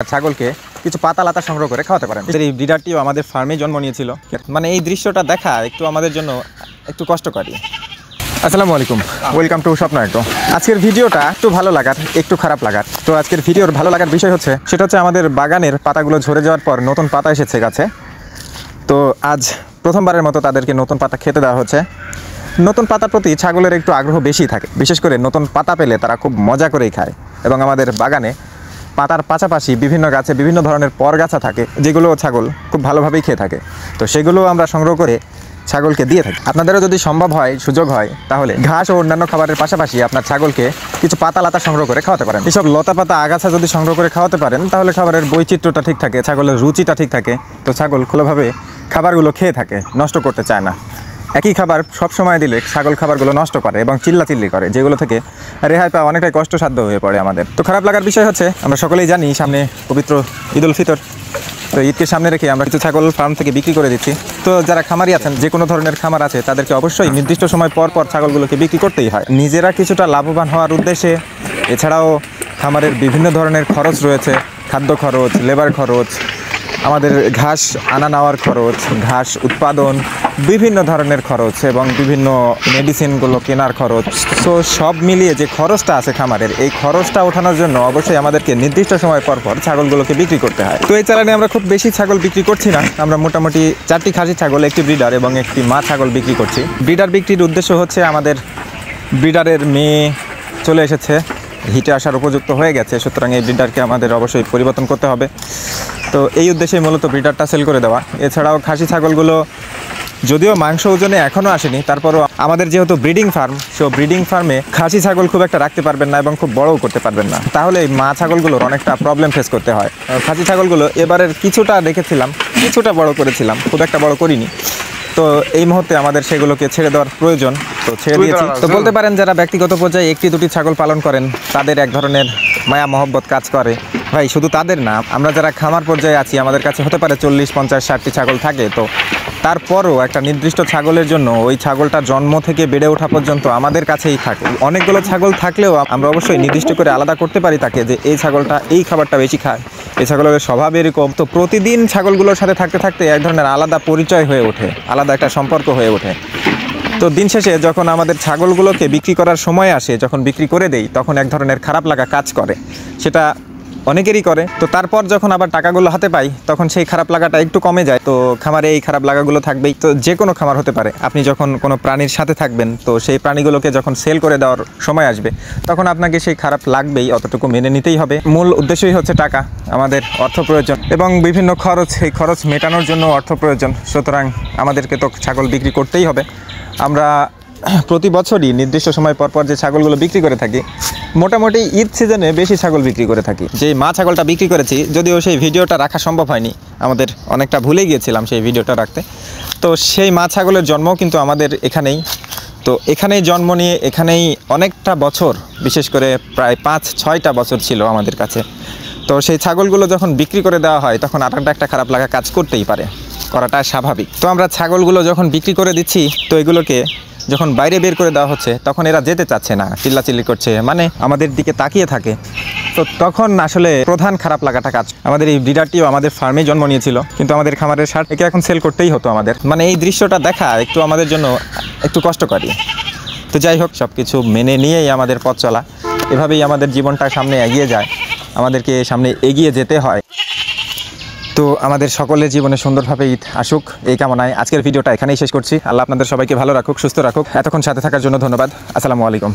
ছাগলকে কিছু পাতা লাতা সংগ্রহ করে খাওয়াতে পারেন। এই ব্রিডারটিও আমাদের ফার্মে জন্ম নিয়েছিল। মানে এই দৃশ্যটা দেখা একটু আমাদের জন্য একটু কষ্টকরই। আসসালামু আলাইকুম, ওয়েলকাম টু স্বপ্ন একদম। আজকের ভিডিওটা একটু ভালো লাগার একটু খারাপ লাগার। তো আজকের ভিডিওর ভালো লাগার বিষয় হচ্ছে সেটা হচ্ছে আমাদের বাগানের পাতাগুলো ঝরে যাওয়ার পর নতুন পাতা এসেছে গাছে। তো আজ প্রথমবারের মতো তাদেরকে নতুন পাতা খেতে দেওয়া হচ্ছে। নতুন পাতার প্রতি ছাগলের একটু আগ্রহ বেশি থাকে, বিশেষ করে নতুন পাতা পেলে তারা খুব মজা করেই খায়। এবং আমাদের বাগানে পাতার পাশাপাশি বিভিন্ন গাছে বিভিন্ন ধরনের পরগাছা থাকে, যেগুলো ছাগল খুব ভালোভাবেই খেয়ে থাকে। তো সেগুলো আমরা সংগ্রহ করে ছাগলকে দিয়ে থাকি। আপনাদেরও যদি সম্ভব হয়, সুযোগ হয়, তাহলে ঘাস ও অন্যান্য খাবারের পাশাপাশি আপনার ছাগলকে কিছু পাতা লাতা সংগ্রহ করে খাওয়াতে পারেন। এসব লতা পাতা আগাছা যদি সংগ্রহ করে খাওয়াতে পারেন তাহলে খাবারের বৈচিত্র্যটা ঠিক থাকে, ছাগলের রুচিটা ঠিক থাকে। তো ছাগল খোলাভাবে খাবারগুলো খেয়ে থাকে, নষ্ট করতে চায় না। একই খাবার সব সময় দিলে ছাগল খাবারগুলো নষ্ট করে এবং চিল্লাচিল্লি করে, যেগুলো থেকে রেহাই পাওয়া অনেকটাই কষ্টসাধ্য হয়ে পড়ে আমাদের। তো খারাপ লাগার বিষয় হচ্ছে আমরা সকলেই জানি সামনে পবিত্র ঈদ উল ফিতর। তো ঈদকে সামনে রেখে আমরা কিছু ছাগল ফার্ম থেকে বিক্রি করে দিচ্ছি। তো যারা খামারি আছেন, যে কোনো ধরনের খামার আছে, তাদেরকে অবশ্যই নির্দিষ্ট সময় পর পর ছাগলগুলোকে বিক্রি করতেই হয়, নিজেরা কিছুটা লাভবান হওয়ার উদ্দেশ্যে। এছাড়াও খামারের বিভিন্ন ধরনের খরচ রয়েছে, খাদ্য খরচ, লেবার খরচ, আমাদের ঘাস আনা নেওয়ার খরচ, ঘাস উৎপাদন, বিভিন্ন ধরনের খরচ এবং বিভিন্ন মেডিসিনগুলো কেনার খরচ। তো সব মিলিয়ে যে খরচটা আছে খামারের, এই খরচটা ওঠানোর জন্য অবশ্যই আমাদেরকে নির্দিষ্ট সময় পর পর ছাগলগুলোকে বিক্রি করতে হয়। তো এই চালানে আমরা খুব বেশি ছাগল বিক্রি করছি না, আমরা মোটামুটি 4টি খাসি ছাগল, একটি ব্রিডার এবং একটি মা ছাগল বিক্রি করছি। ব্রিডার বিক্রির উদ্দেশ্য হচ্ছে আমাদের ব্রিডারের মেয়ে চলে এসেছে, হিটে আসার উপযুক্ত হয়ে গেছে, সুতরাং এই ব্রিডারকে আমাদের অবশ্যই পরিবর্তন করতে হবে। তো এই উদ্দেশ্যে মূলত ব্রিডারটা সেল করে দেওয়া। এছাড়াও খাসি ছাগলগুলো যদিও মাংস ওজনে এখনও আসেনি, তারপরও আমাদের যেহেতু ব্রিডিং ফার্ম, সো ব্রিডিং ফার্মে খাসি ছাগল খুব একটা রাখতে পারবেন না এবং খুব বড়ও করতে পারবেন না, তাহলে এই মা ছাগলগুলোর অনেকটা প্রবলেম ফেস করতে হয়। খাসি ছাগলগুলো এবারের কিছুটা রেখেছিলাম, কিছুটা বড় করেছিলাম, খুব একটা বড় করিনি। তো এই মুহূর্তে আমাদের সেগুলোকে ছেড়ে দেওয়ার প্রয়োজন, তো ছেড়ে দিয়েছি। তো বলতে পারেন যারা ব্যক্তিগত পর্যায়ে একটি দুটি ছাগল পালন করেন তাদের এক ধরনের মায়া মহব্বত কাজ করে। ভাই শুধু তাদের না, আমরা যারা খামার পর্যায়ে আছি, আমাদের কাছে হতে পারে 40, 50, 60টি ছাগল থাকে। তো তারপরও একটা নির্দিষ্ট ছাগলের জন্য ওই ছাগলটা জন্ম থেকে বেড়ে ওঠা পর্যন্ত আমাদের কাছেই থাকে। অনেকগুলো ছাগল থাকলেও আমরা অবশ্যই নির্দিষ্ট করে আলাদা করতে পারি তাকে, যে এই ছাগলটা এই খাবারটা বেশি খায়, এই ছাগলের স্বভাব এরকম। তো প্রতিদিন ছাগলগুলোর সাথে থাকতে থাকতে এক ধরনের আলাদা পরিচয় হয়ে ওঠে, আলাদা একটা সম্পর্ক হয়ে ওঠে। তো দিন শেষে যখন আমাদের ছাগলগুলোকে বিক্রি করার সময় আসে, যখন বিক্রি করে দেই, তখন এক ধরনের খারাপ লাগা কাজ করে, সেটা অনেকেরই করে। তো তারপর যখন আবার টাকাগুলো হাতে পাই, তখন সেই খারাপ লাগাটা একটু কমে যায়। তো খামারে এই খারাপ লাগাগুলো থাকবেই। তো যে কোনো খামার হতে পারে, আপনি যখন কোনো প্রাণীর সাথে থাকবেন, তো সেই প্রাণীগুলোকে যখন সেল করে দেওয়ার সময় আসবে, তখন আপনাকে সেই খারাপ লাগবেই, অতটুকু মেনে নিতেই হবে। মূল উদ্দেশ্যই হচ্ছে টাকা, আমাদের অর্থ প্রয়োজন এবং বিভিন্ন খরচ, এই খরচ মেটানোর জন্য অর্থ প্রয়োজন। সুতরাং আমাদেরকে তো ছাগল বিক্রি করতেই হবে। আমরা প্রতি বছরই নির্দিষ্ট সময় পরপর যে ছাগলগুলো বিক্রি করে থাকি, মোটামুটি ঈদ সিজনে বেশি ছাগল বিক্রি করে থাকি। যে মা ছাগলটা বিক্রি করেছি, যদিও সেই ভিডিওটা রাখা সম্ভব হয়নি, আমাদের অনেকটা ভুলে গিয়েছিলাম সেই ভিডিওটা রাখতে। তো সেই মা ছাগলের জন্মও কিন্তু আমাদের এখানেই। তো এখানেই জন্ম নিয়ে এখানেই অনেকটা বছর, বিশেষ করে প্রায় 5-6টা বছর ছিল আমাদের কাছে। তো সেই ছাগলগুলো যখন বিক্রি করে দেওয়া হয়, তখন আরেকটা একটা খারাপ লাগা কাজ করতেই পারে, করাটা স্বাভাবিক। তো আমরা ছাগলগুলো যখন বিক্রি করে দিচ্ছি, তো এগুলোকে যখন বাইরে বের করে দেওয়া হচ্ছে, তখন এরা যেতে চাচ্ছে না, চিল্লাচিল্লি করছে, মানে আমাদের দিকে তাকিয়ে থাকে। তো তখন আসলে প্রধান খারাপ লাগাটা কাজ। আমাদের এই ব্রিডারটিও আমাদের ফার্মে জন্ম নিয়েছিল, কিন্তু আমাদের খামারের সার একে এখন সেল করতেই হতো আমাদের। মানে এই দৃশ্যটা দেখা একটু আমাদের জন্য একটু কষ্টকরই। তো যাই হোক, সব কিছু মেনে নিয়েই আমাদের পথ চলা, এভাবেই আমাদের জীবনটা সামনে এগিয়ে যায়, আমাদেরকে সামনে এগিয়ে যেতে হয়। তো আমাদের সকলের জীবনে সুন্দরভাবে ঈদ আসুক, এই কামনায় আজকের ভিডিওটা এখানেই শেষ করছি। আল্লাহ আপনাদের সবাইকে ভালো রাখুক, সুস্থ রাখুক। এতক্ষণ সাথে থাকার জন্য ধন্যবাদ। আসসালামু আলাইকুম।